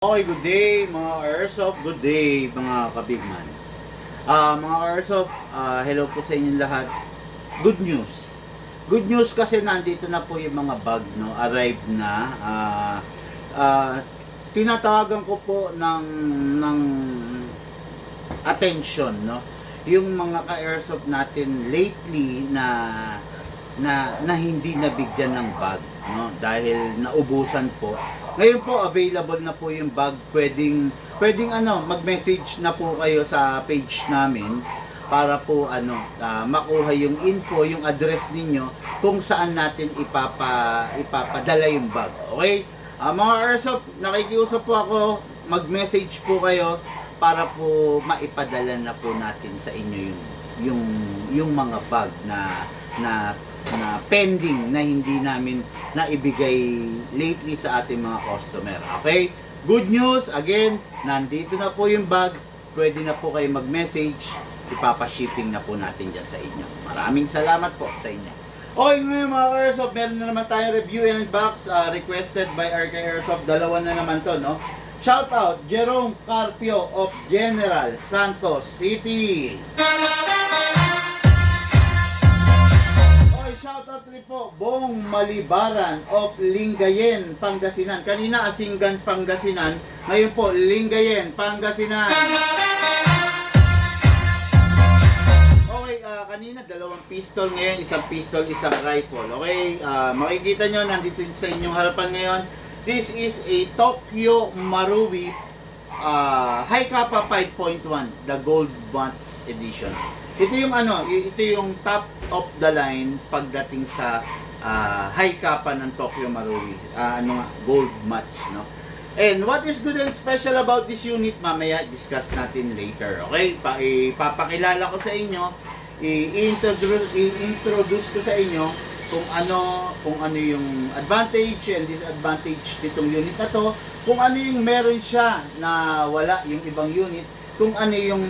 Okay, good day mga Airsoft, good day mga kabigman. Mga Airsoft, hello po sa inyong lahat. Good news. Good news kasi nandito na po yung mga bag, no, arrived na. Tinatawagan ko po ng attention, no, yung mga ka-Airsoft natin lately na hindi nabigyan ng bag, no, dahil naubusan po. Ngayon po available na po yung bag. Pwedeng mag-message na po kayo sa page namin para po makuha yung info, yung address ninyo kung saan natin ipapadala yung bag. Okay? Mga Airsoft, nakikiusap po ako, mag-message po kayo para po maipadala na po natin sa inyo yung mga bag na pending na hindi namin naibigay lately sa ating mga customer. Okay? Good news, again, nandito na po yung bag. Pwede na po kayo mag-message. Ipapashipping na po natin dyan sa inyo. Maraming salamat po sa inyo. Okay, ngayon mga Airsoft, meron na naman tayong review and box requested by RK Airsoft. Dalawa na naman to, no? Shout out, Jerome Carpio of General Santos City. Shoutout rin po, Bong Malibaran of Lingayen, Pangasinan. Kanina Asinggan, Pangasinan. Ngayon po, Lingayen, Pangasinan. Okay, kanina dalawang pistol, ngayon isang pistol, isang rifle. Okay, makikita nyo, nandito sa inyong harapan ngayon. This is a Tokyo Marui High Kappa 5.1, the Gold Match Edition. Ito yung top of the line pagdating sa high kappa ng Tokyo Marui, gold match, no? And what is good and special about this unit, mamaya discuss natin later, okay? Ipapakilala ko sa inyo, i-introduce ko sa inyo kung ano yung advantage and disadvantage nitong unit na to, kung ano yung meron siya na wala yung ibang unit, kung ano yung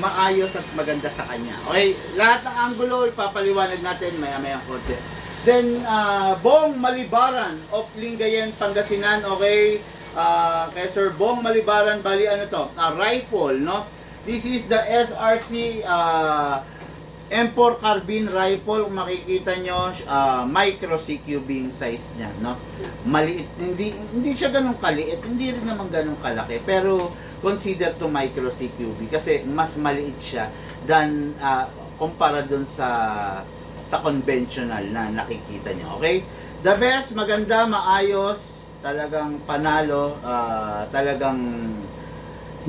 maayos at maganda sa kanya. Okay, lahat ng angulo ipapaliwanag natin maya-maya konti. Then Bong Malibaran of Lingayen, Pangasinan. Okay, kay Sir Bong Malibaran, bali rifle, no? This is the SRC M4 carbine rifle. Kung makikita nyo, micro CQB size niya, no? Maliit, hindi siya ganun kaliit, hindi rin naman ganun kalaki, pero consider to micro CQB kasi mas maliit siya than kumpara dun sa conventional na nakikita nyo. Okay? The best, maganda, maayos, talagang panalo, talagang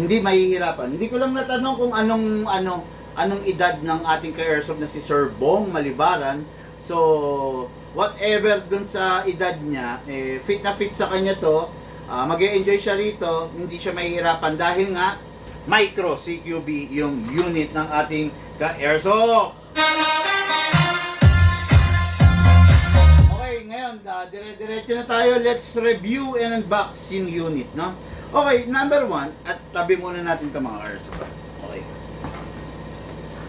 hindi mahihirapan. Hindi ko lang natanong kung anong edad ng ating ka-Airsoft na si Sir Bong Malibaran. So, whatever dun sa edad niya, fit na fit sa kanya to. Mag-e-enjoy siya rito, hindi siya mahihirapan dahil nga micro CQB yung unit ng ating ka-Airsoft. Okay, ngayon, dire-diretso na tayo. Let's review and unbox yung unit, no? Okay, number 1, at tabi muna natin ito mga Airsoft. Okay.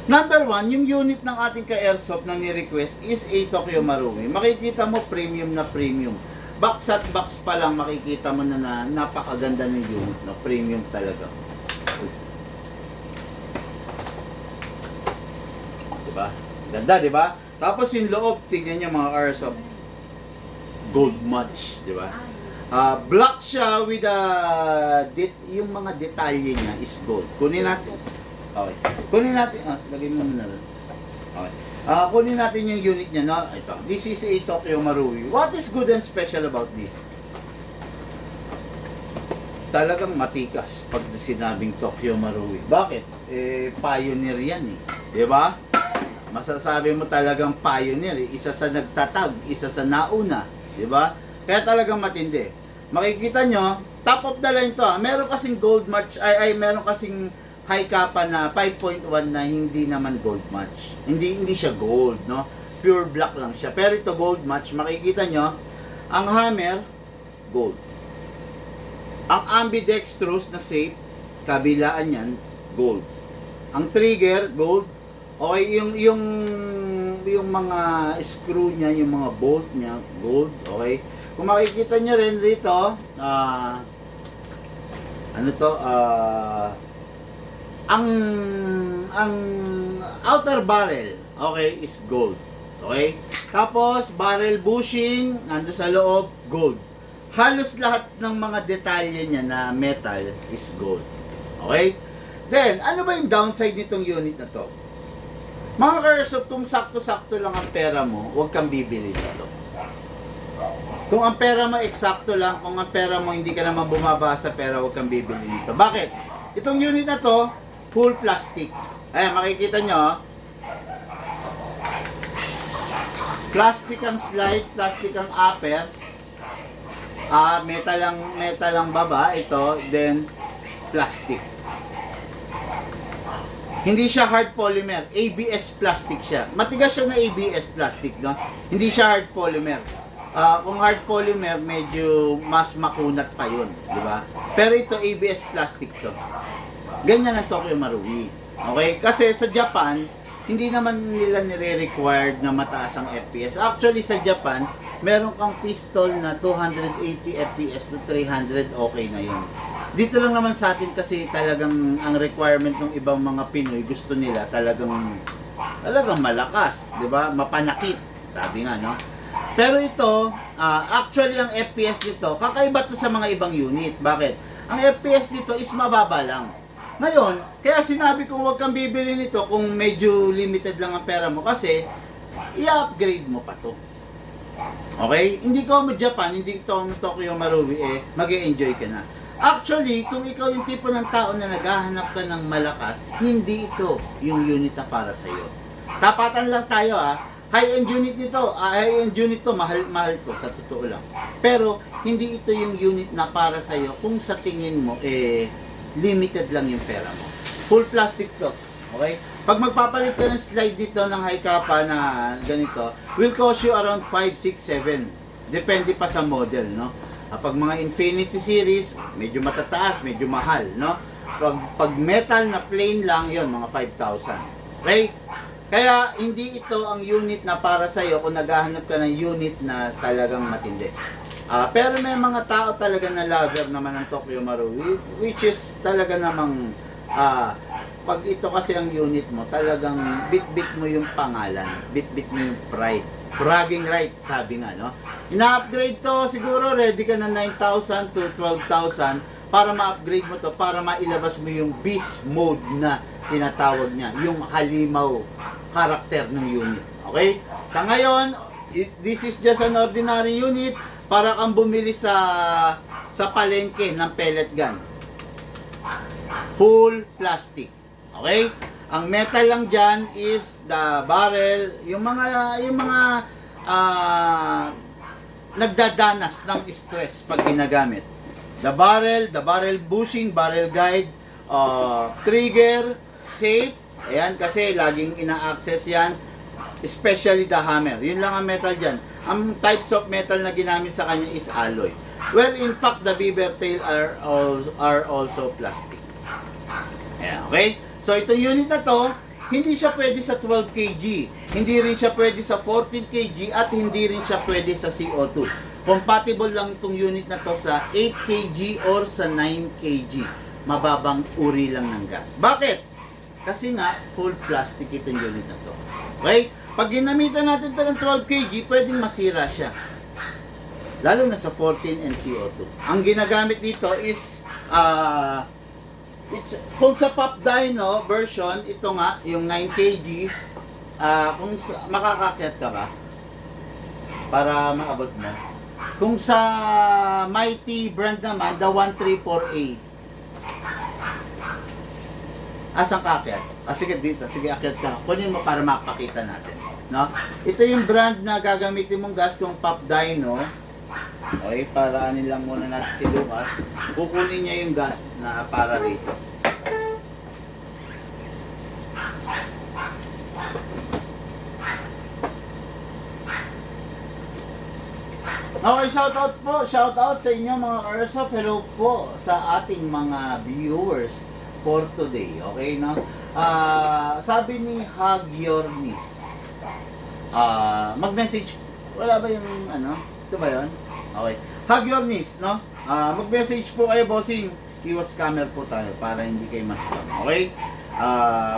Number 1, yung unit ng ating ka-Airsoft na ni-request is a Tokyo Marui. Makikita mo premium na premium. Box at box pa lang makikita mo na napakaganda ng unit, no? Premium talaga. Diba? Ganda, diba? Tapos yung loob, tingnan niyo mga Airsoft. Gold match, diba? Black siya with yung mga detalye niya is gold. Kunin natin. Okay. Kunin natin. Lagay mo muna rin. Okay. Kunin natin yung unit niya, no? Ito. This is a Tokyo Marui. What is good and special about this? Talagang matikas pag sinabing Tokyo Marui. Bakit? Pioneer yan eh. Diba? Masasabi mo talagang pioneer eh. Isa sa nagtatag, isa sa nauna. Diba? Kaya talagang matindi. Makikita nyo, top of the line to. Meron kasing gold match, meron kasing high kappa na 5.1 na hindi naman gold match. Hindi siya gold, no? Pure black lang siya. Pero ito gold match, makikita nyo, ang hammer, gold. Ang ambidextrous na safe, kabilaan yan, gold. Ang trigger, gold. Okay, yung mga screw niya, yung mga bolt niya, gold. Okay. Kung makikita nyo rin dito, ano to, ang outer barrel, okay, is gold. Okay? Tapos, barrel bushing, nando sa loob, gold. Halos lahat ng mga detalye niya na metal is gold. Okay? Then, ano ba yung downside nitong unit na to? Mga ka-airsoft, kung sakto-sakto lang ang pera mo, huwag kang bibili nito. Kung ang pera mo eksakto lang, kung ang pera mo hindi ka naman bumaba sa pera, huwag kang bibili nito. Bakit? Itong unit na to, full plastic. Ayan, makikita nyo, plastic ang slide, plastic ang upper. Metal ang baba, ito, then plastic. Hindi siya hard polymer, ABS plastic siya. Matigas siya na ABS plastic, no? Hindi siya hard polymer. Kung hard polymer, medyo mas makunat pa yun, di ba? Pero ito, ABS plastic to. Ganyan ang Tokyo Marui. Okay? Kasi sa Japan, hindi naman nila nire-required na mataas ang FPS. Actually, sa Japan, meron kang pistol na 280 FPS to 300, okay na yun. Dito lang naman sa atin kasi talagang ang requirement ng ibang mga Pinoy, gusto nila talagang malakas, di ba? Mapanakit, sabi nga, no? Pero ito, actually ang FPS nito, kakaiba to sa mga ibang unit. Bakit? Ang FPS nito is mababa lang. Ngayon, kaya sinabi kong huwag kang bibili nito kung medyo limited lang ang pera mo kasi i-upgrade mo pa to. Okay? Hindi ko Japan, hindi ko Tokyo Marui, mag-e-enjoy ka na. Actually, kung ikaw yung tipo ng tao na naghahanap ka ng malakas, hindi ito yung unit na para sa'yo. Tapatan lang tayo high-end unit nito, high-end unit to, mahal to, sa totoo lang. Pero, hindi ito yung unit na para sa'yo kung sa tingin mo, limited lang yung pera mo. Full plastic to. Okay? Pag magpapalit ka ng slide dito ng high kappa na ganito, will cost you around 5, 6, 7. Depende pa sa model, no? Pag mga Infinity series, medyo matataas, medyo mahal, no? Pag metal na plain lang, yon mga 5,000. Okay? Kaya hindi ito ang unit na para sa iyo kung naghahanap ka ng unit na talagang matindi. Pero may mga tao talaga na lover naman ng Tokyo Marui, which is talaga namang pag ito kasi ang unit mo, talagang bit-bit mo yung pangalan, bit-bit mo yung pride. Bragging right, sabi nga, no? Ina-upgrade to, siguro ready ka na 9,000 to 12,000 para ma-upgrade mo to, para mailabas mo yung beast mode na tinatawag niya, yung halimaw karakter ng unit. Okay? Sa ngayon, this is just an ordinary unit para kang bumili sa palengke ng pellet gun. Full plastic. Okay? Ang metal lang dyan is the barrel, yung mga nagdadanas ng stress pag ginagamit. The barrel bushing, barrel guide, trigger, safe, ayan, kasi laging ina-access yan, especially the hammer. Yun lang ang metal dyan. Ang types of metal na ginamit sa kanya is alloy. Well, in fact, the beaver tail are also plastic. Ayan, okay? So, itong unit na to, hindi siya pwede sa 12 kg, hindi rin siya pwede sa 14 kg, at hindi rin siya pwede sa CO2. Compatible lang itong unit na to sa 8 kg or sa 9 kg. Mababang uri lang ng gas. Bakit? Kasi nga, full plastic itong unit na to. Okay? Pag ginamitan natin ito ng 12 kg, pwedeng masira siya. Lalo na sa 14 and CO2. Ang ginagamit dito is, kung sa Pop Dyno version, ito nga, yung 9 kg, kung makakakyat ka ba? Para maabot mo. Kung sa Mighty brand naman, the 134A. Asang kakyat? Sige dito, sige akyat ka. Kunin mo para makapakita natin. No? Ito yung brand na gagamitin mong gas kung Pop Dyno. Okay, para anin lang muna natin si Lucas. Kukunin niya yung gas na para rito. Okay, shout out sa inyo mga Airsoft. Hello po sa ating mga viewers for today. Okay, no? Sabi ni Hagiornis, mag-message. Wala ba yung ano? Ito ba yun? Okay. Hagiornis, no? Mag-message po kayo, bossing. iwas scammer po tayo para hindi kayo ma-scam. Okay?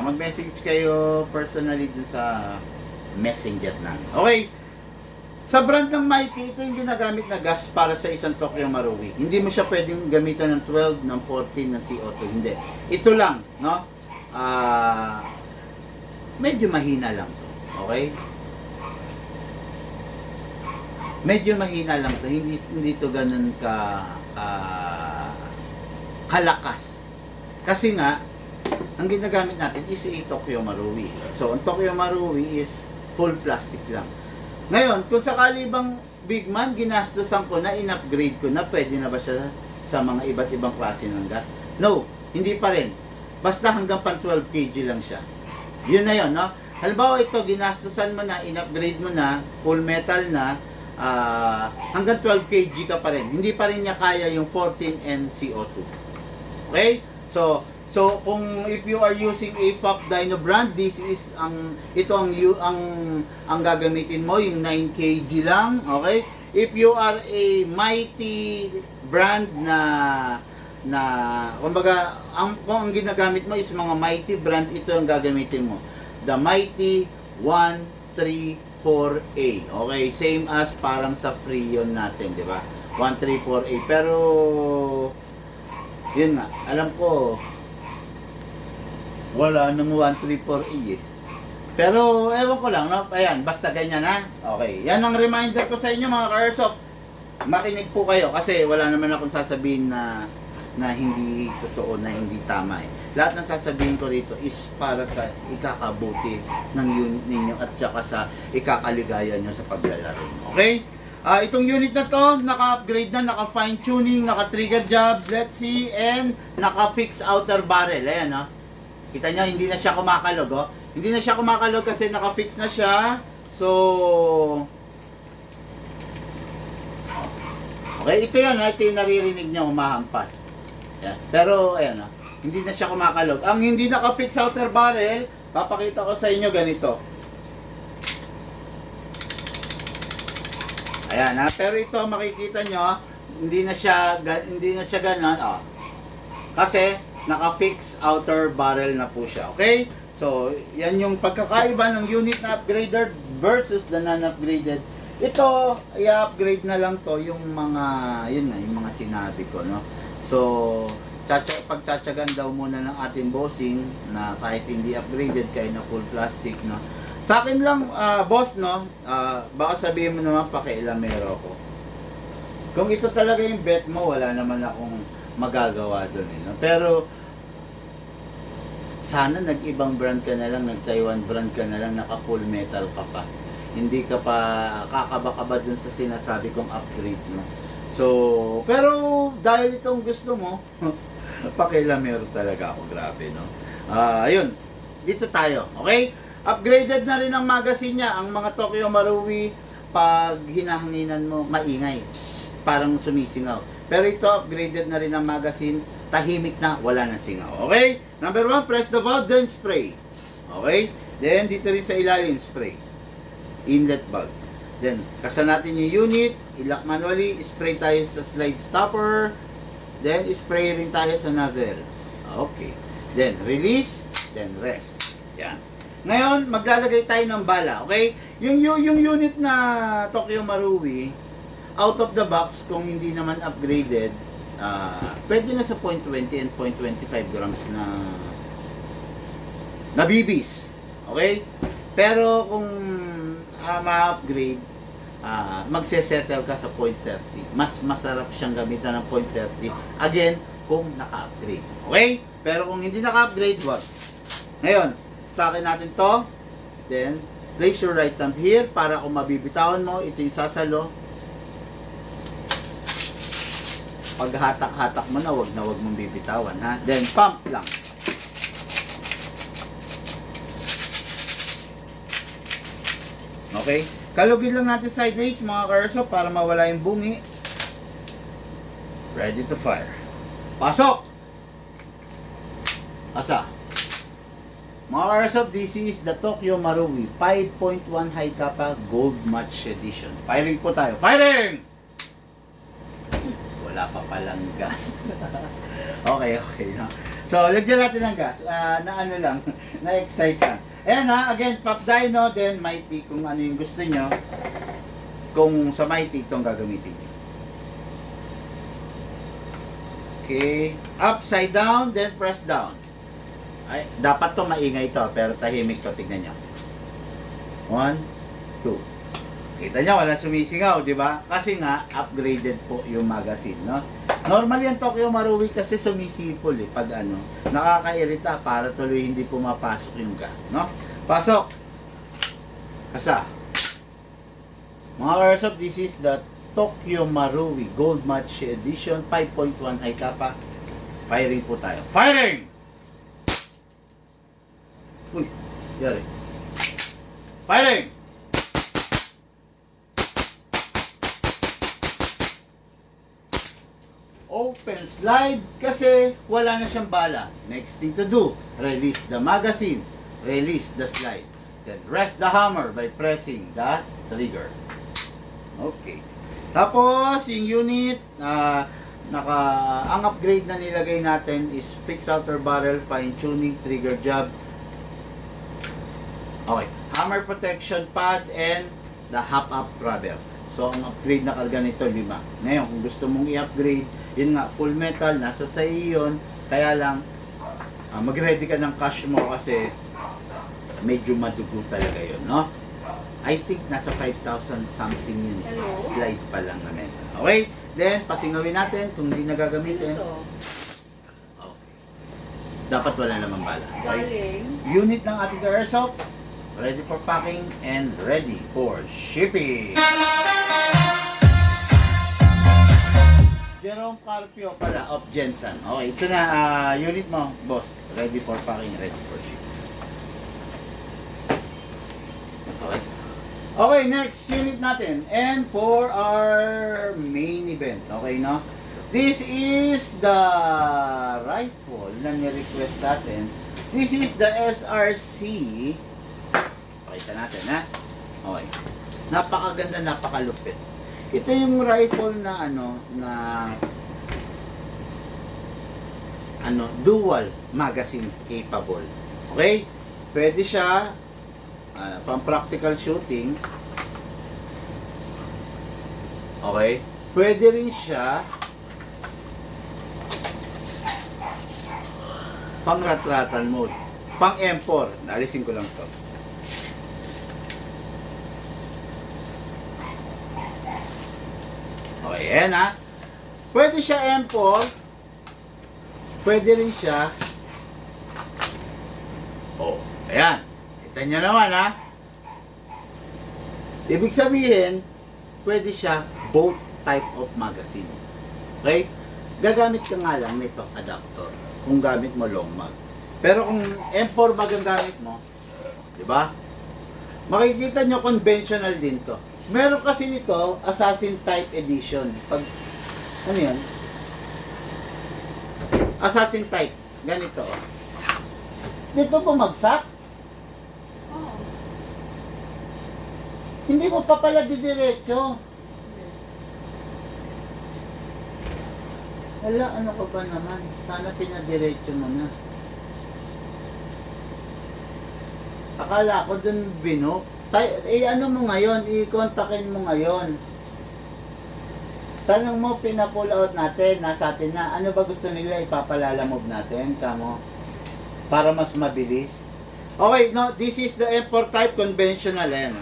Mag-message kayo personally dun sa messenger namin. Okay? Sa brand ng Mighty, ito yung ginagamit na gas para sa isang Tokyo Marui. Hindi mo siya pwedeng gamitan ng 12, ng 14, ng CO2. Hindi. Ito lang, no? Medyo mahina lang to. Okay? Medyo mahina lang to. Hindi to ganun kalakas. Kasi nga, ang ginagamit natin is a Tokyo Marui. So, ang Tokyo Marui is full plastic lang. Ngayon, kung sakali bang big man, ginastosan ko na, in-upgrade ko na, pwede na ba siya sa mga iba't ibang klase ng gas? No, hindi pa rin. Basta hanggang pang 12 kg lang siya. Yun na yun, no? Halimbawa ito, ginastosan mo na, in-upgrade mo na, full metal na, hanggang 12 kg ka pa rin. Hindi pa rin niya kaya yung 14 and CO2. Okay? So kung if you are using a Pop Dyno brand, this is ang gagamitin mo yung 9 kg lang, okay? If you are a Mighty brand na kumbaga kung ang ginagamit mo is mga Mighty brand, ito ang gagamitin mo. The Mighty 134A. Okay, same as parang sa Freon natin, di ba? 134A. Pero yun nga, alam ko wala nang 134A eh. Pero ewan ko lang, no? Ayan, basta ganyan ha. Okay, yan ang reminder ko sa inyo mga ka-airsoft. Makinig po kayo kasi wala naman akong sasabihin na hindi totoo, na hindi tama eh. Lahat ng sasabihin ko rito is para sa ikakabuti ng unit ninyo at saka sa ikakaligaya nyo sa paglalaro. Okay? Itong unit na to, naka-upgrade na, naka-fine tuning, naka-trigger job, let's see, and naka-fix outer barrel. Ayan, no? Kita nyo, hindi na siya kumakalog, oh. Hindi na siya kumakalog kasi naka-fix na siya. So, okay, ito yan, ito yung naririnig niya humahampas. Yan. Pero, ayan, oh, hindi na siya kumakalog. Ang hindi naka-fix outer barrel, papakita ko sa inyo ganito. Ayan, ha? Pero ito, makikita nyo, hindi na siya ganun, oh. Kasi, naka-fix outer barrel na po siya. Okay? So, yan yung pagkakaiba ng unit na upgraded versus the non-upgraded. Ito, i-upgrade na lang to yung mga, yun nga, yung mga sinabi ko, no? So, pagtsatsagan daw muna ng ating bossing na kahit hindi upgraded, kahit na full plastic, no? Sa akin lang, boss, no? Baka sabihin mo naman, pakialamero ko. Kung ito talaga yung bet mo, wala naman akong magagawa doon, eh, no? Pero sana nag-ibang brand ka na lang, nag-Taiwan brand ka na lang, naka-full metal ka pa. Hindi ka pa kakaba-kaba dun sa sinasabi kong upgrade, no? So, pero dahil itong gusto mo, pakialamero talaga ako, grabe, no? Ayun, dito tayo, okay? Upgraded na rin ang magazine niya, ang mga Tokyo Marui, pag hinahanginan mo, maingay, psst, parang sumisingaw. Pero ito, upgraded na rin ang magazine, tahimik na, wala nang singaw. Okay? Number 1, press the valve, then spray. Okay? Then, dito rin sa ilalim, spray. Inlet valve. Then, kasa natin yung unit, ilock manually, spray tayo sa slide stopper, then, spray rin tayo sa nozzle. Okay. Then, release, then rest. Yan. Ngayon, maglalagay tayo ng bala. Okay? Yung unit na Tokyo Marui, out of the box, kung hindi naman upgraded, pwede na sa 0.20 and 0.25 grams na BBs. Okay? Pero kung ma-upgrade, magse-settle ka sa 0.30. Mas masarap siyang gamitan ng 0.30. Again, kung naka-upgrade. Okay? Pero kung hindi naka-upgrade, wag. Ngayon, takin natin to. Then, place your right thumb here para kung mabibitawan mo, ito yung sasalo. Pag hatak-hatak mo na, wag mong bibitawan, ha? Then, pump lang. Okay? Kalugin lang natin sideways, mga ka-airsoft, para mawala yung bungi. Ready to fire. Pasok! Asa? Mga ka-airsoft, this is the Tokyo Marui 5.1 High Kappa Gold Match Edition. Firing po tayo. Firing! Wala pa palang gas. Okay, okay. No? So, lagyan natin ng gas. Na ano lang, na-excite lang. Ayan ha, again, Pop Dyno, then Mighty, kung ano yung gusto nyo. Kung sa Mighty, itong gagamitin nyo. Okay. Upside down, then press down. Ay, dapat to maingay to, pero tahimik to. Tignan nyo. 1, 2. Kita nyo, wala sumisingaw, di ba? Kasi nga, upgraded po yung magazine, no? Normal yan, Tokyo Marui, kasi sumisipol, eh, pag ano, nakakairita para tuloy hindi pumapasok yung gas, no? Pasok! Kasa. Mga Airsoft, this is the Tokyo Marui Gold Match Edition 5.1 high kappa. Firing po tayo. Firing! Uy, yari. Firing! Open slide kasi wala na siyang bala. Next thing to do, release the magazine, release the slide. Then rest the hammer by pressing the trigger. Okay. Tapos yung unit, ang upgrade na nilagay natin is fixed outer barrel, fine tuning, trigger job. Okay. Hammer protection pad and the hop-up rubber. So, ang upgrade na karga nito, 5. Ngayon, kung gusto mong i-upgrade, yun nga, full metal, nasa sa iyo yun. Kaya lang, mag-ready ka ng cash mo kasi medyo madugo talaga yun, no? I think nasa 5,000 something yun. Hello? Slide pa lang na metal. Okay? Then, pasingawin natin kung hindi nagagamitin. Okay. Dapat wala namang bala. Okay? Galing. Unit ng ating Airsoft, ready for packing and ready for shipping. Jerome Carpio pala of Jensen. Okay, ito na unit mo, boss. Ready for packing, ready for shipping. Okay. Okay, next unit natin. And for our main event, okay, no? This is the rifle na ni-request natin. This is the SRC. Pakita natin, ha? Okay. Napakaganda, napakalupit. Ito yung rifle na dual magazine capable. Okay? Pwede siya pang practical shooting. Okay? Pwede rin siya pang rat-ratan mode. Pang M4. Nalisin ko lang to. Okay, yan ha. Pwede siya M4. Pwede rin siya. Oh, ayan. Kita nyo naman ha. Ibig sabihin, pwede siya both type of magazine. Okay? Gagamit ka nga lang nito adapter kung gamit mo long mag. Pero kung M4 bag ang gamit mo, di ba? Makikita nyo conventional din to. Meron kasi nito, Assassin Type Edition. Pag, ano yan? Assassin Type. Ganito. Oh. Dito bumagsak. Oh. Hindi mo pa pala didiretso. Wala, ano ka ba naman? Sana pinadiretso mo na. Akala ko dun binok. Ano mo ngayon, i-kontakin mo ngayon. Tanong mo, pina-pull out natin, nasa atin na. Ano ba gusto nila, ipapalalamove natin, kamo? Para mas mabilis. Okay, no, this is the M4 type conventional, eh.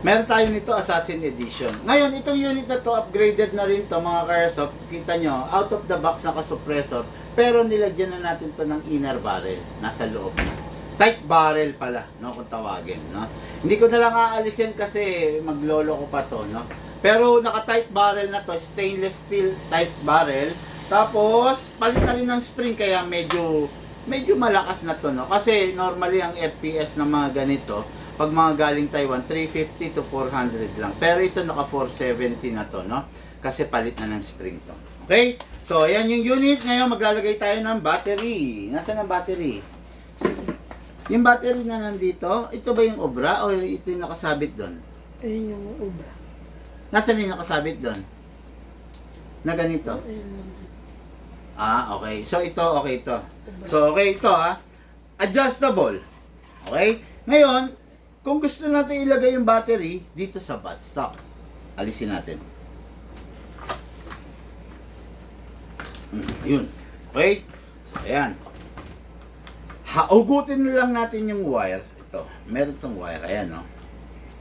Meron tayo nito, Assassin Edition. Ngayon, itong unit na to, upgraded na rin to, mga Airsoft. Kita nyo, out of the box naka-suppressor. Pero nilagyan na natin to ng inner barrel. Nasa loob na. Tight barrel pala, no, kung tawagin, no. Hindi ko na lang aalisin kasi maglolo ko pa to, no. Pero naka-tight barrel na to, stainless steel tight barrel. Tapos palit na rin ng spring kaya medyo malakas na to, no. Kasi normally ang FPS ng mga ganito, pag mga galing Taiwan, 350 to 400 lang. Pero ito naka 470 na to, no. Kasi palit na ng spring to. Okay? So, ayan yung unit. Ngayon maglalagay tayo ng battery. Nasaan ang battery? Yung battery na nandito, ito ba yung obra o ito yung nakasabit doon? Ayun yung obra. Nasaan yung nakasabit doon? Na ganito? Ayun nandun. Okay. So, ito, okay ito. So, okay ito, adjustable. Okay? Ngayon, kung gusto natin ilagay yung battery dito sa buttstock, alisin natin. Ayun. Okay? So, ayan. Hugutin na lang natin yung wire. Ito, meron tong wire. Ayan, no?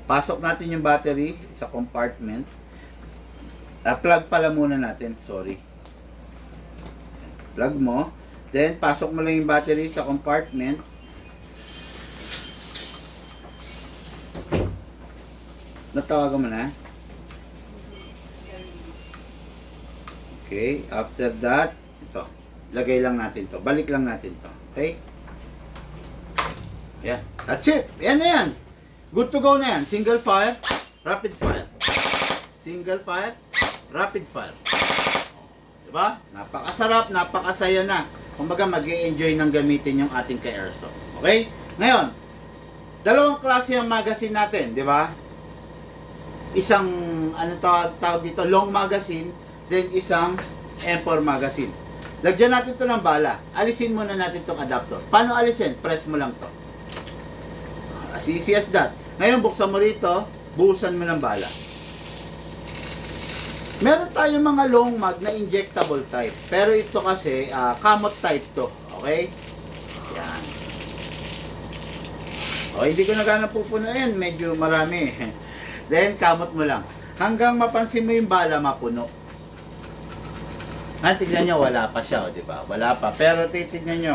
Pasok natin yung battery sa compartment. Plug pala muna natin. Sorry. Plug mo. Then, pasok mo lang yung battery sa compartment. Natawagan mo na? Okay. After that, ito. Lagay lang natin to. Balik lang natin to. Okay? Yan. That's it. Yan na yan. Good to go na yan. Single fire, rapid fire. Single fire, rapid fire. Diba? Napakasarap, napakasaya na. Kumbaga, mag-i-enjoy ng gamitin yung ating ka-airsoft. Okay? Ngayon, dalawang klase ang magazine natin, di ba? Isang, ano tawag dito, long magazine, then isang M4 magazine. Lagyan natin to ng bala. Alisin muna natin tong adapter. Paano alisin? Press mo lang to. As easy as that. Ngayon, buksan mo rito, buhusan mo ng bala. Meron tayong mga long mag na injectable type. Pero ito kasi, kamot type to. Okay? Yan. O, hindi ko na gana pupunuin. Medyo marami. Then, kamot mo lang. Hanggang mapansin mo yung bala, mapuno. Tignan nyo, wala pa siya, di ba? Wala pa. Pero titignan nyo,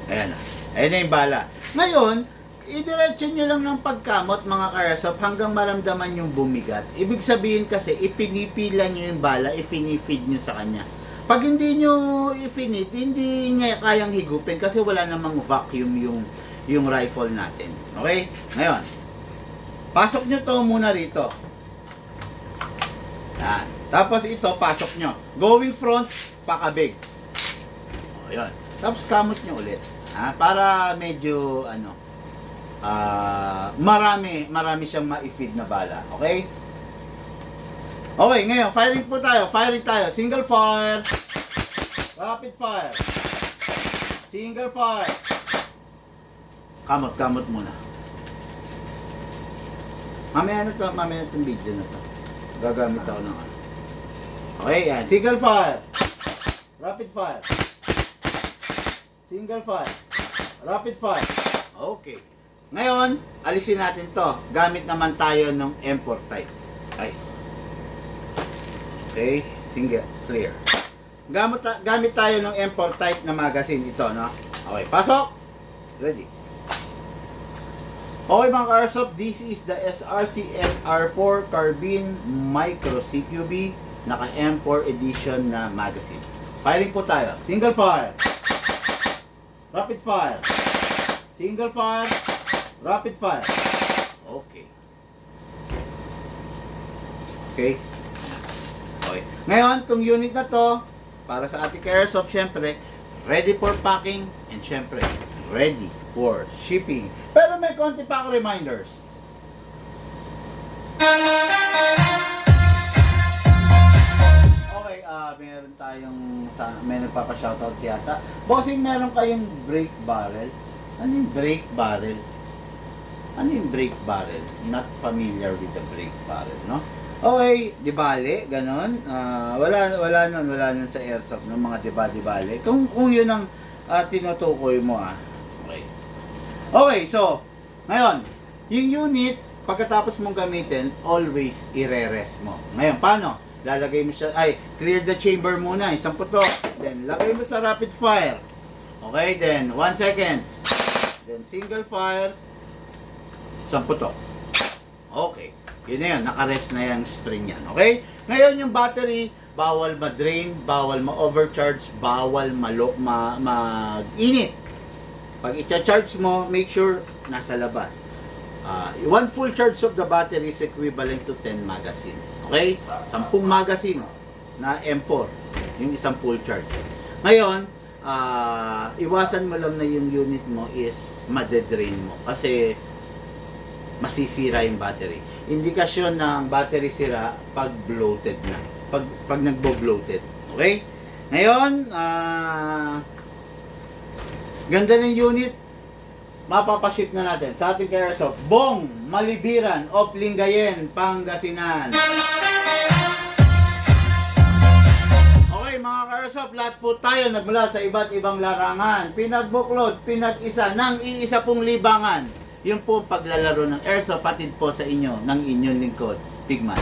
Ayan na. Ayan na yung bala. Ngayon, idiretso nyo lang ng pagkamot, mga ka-airsoft, hanggang maramdaman yung bumigat. Ibig sabihin kasi, ipinipila nyo yung bala, ipinifeed nyo sa kanya. Pag hindi nyo ifinit, hindi niya kayang higupin kasi wala namang vacuum yung rifle natin. Okay? Ngayon, pasok nyo to muna rito. Yan. Tapos ito, pasok nyo. Going front, pakabig. O, yun. Tapos kamot nyo ulit. Para medyo, marami siyang ma-feed na bala. Okay? Okay, ngayon, firing po tayo. Firing tayo. Single fire. Rapid fire. Single fire. Kamot muna. Mamaya itong video na to. Gagamit ako ng ano. Okay, yan. Single fire. Rapid fire. Single fire. Rapid fire. Okay. Ngayon, alisin natin to. Gamit naman tayo ng M4 type. Ay. Okay. Single. Clear. Gamit tayo ng M4 type na magazine. Ito, no? Okay. Pasok. Ready. Okay mga ka-airsoft, this is the SRC SR4 Carbine Micro CQB naka M4 edition na magazine. Firing po tayo. Single fire. Rapid fire. Single fire. Rapid fire. Okay. Okay. Okay. Ngayon, itong unit na to, para sa ating ka-airsoft, syempre, ready for packing and syempre, ready for shipping. Pero may konti pa ako reminders. Okay, meron tayong may nagpapa-shoutout yata. Bossing, meron kayong brake barrel. Ano yung brake barrel? Ano yung brake barrel? Not familiar with the brake barrel, no? Okay, di bale, ganon. Wala nun sa airsoft ng mga di bale. Kung yun ang tinutukoy mo, Okay. Okay, so, ngayon, yung unit, pagkatapos mong gamitin, always ire-rest mo. Ngayon, paano? Lalagay mo siya, clear the chamber muna, isang putok. Then, lagay mo sa rapid fire. Okay, then, 1 second. Then, single fire, isang putok. Okay. Yun na yun, naka-rest na yung spring yan. Okay? Ngayon, yung battery, bawal ma-drain, bawal ma-overcharge, bawal mag-init. Pag i-charge mo, make sure nasa labas. 1 full charge of the battery is equivalent to 10 magazine. Okay? 10 magazine na M4. Yung isang full charge. Ngayon, iwasan mo lang na yung unit mo is madedrain mo. Kasi masisira yung battery. Indikasyon na ang battery sira pag bloated na. Pag nagbo-bloated. Okay? Ngayon, ganda ng unit. Mapapaship na natin sa ating Airsoft. Bong, Malibiran, of Lingayen, Pangasinan. Okay mga Airsoft, lahat po tayo nagmula sa iba't ibang larangan. Pinagbuklod, pinag-isa ng iisa pong libangan. Yung po paglalaro ng Airsoft, patid po sa inyo ng inyong lingkod, Tigman.